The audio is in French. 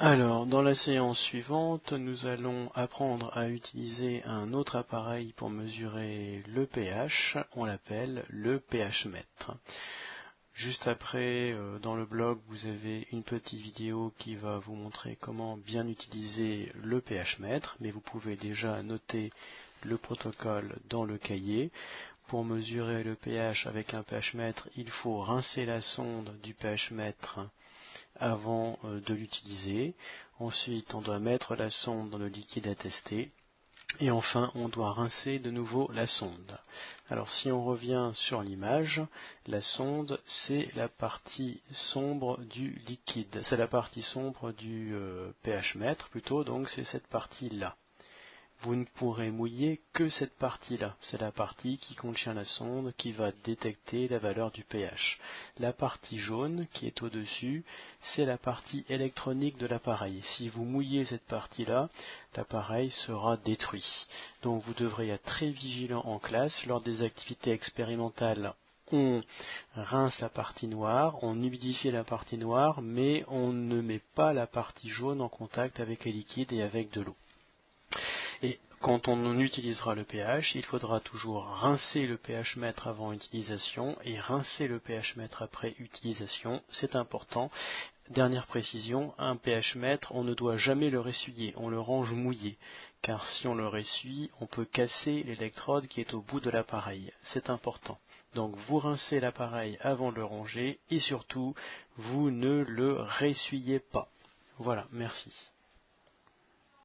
Alors, dans la séance suivante, nous allons apprendre à utiliser un autre appareil pour mesurer le pH. On l'appelle le pH mètre. Juste après, dans le blog, vous avez une petite vidéo qui va vous montrer comment bien utiliser le pH mètre, mais vous pouvez déjà noter le protocole dans le cahier. Pour mesurer le pH avec un pH mètre, il faut rincer la sonde du pH mètre avant de l'utiliser. Ensuite, on doit mettre la sonde dans le liquide à tester. Et enfin, on doit rincer de nouveau la sonde. Alors, si on revient sur l'image, la sonde, c'est la partie sombre du liquide. C'est la partie sombre du pH mètre plutôt, donc c'est cette partie-là. Vous ne pourrez mouiller que cette partie-là. C'est la partie qui contient la sonde qui va détecter la valeur du pH. La partie jaune qui est au-dessus, c'est la partie électronique de l'appareil. Si vous mouillez cette partie-là, l'appareil sera détruit. Donc vous devrez être très vigilant en classe. Lors des activités expérimentales, on rince la partie noire, on humidifie la partie noire, mais on ne met pas la partie jaune en contact avec les liquides et avec de l'eau. Et quand on utilisera le pH, il faudra toujours rincer le pH mètre avant utilisation et rincer le pH mètre après utilisation. C'est important. Dernière précision, un pH mètre, on ne doit jamais le ressuyer, on le range mouillé. Car si on le ressuie, on peut casser l'électrode qui est au bout de l'appareil. C'est important. Donc vous rincez l'appareil avant de le ranger et surtout, vous ne le ressuyez pas. Voilà, merci.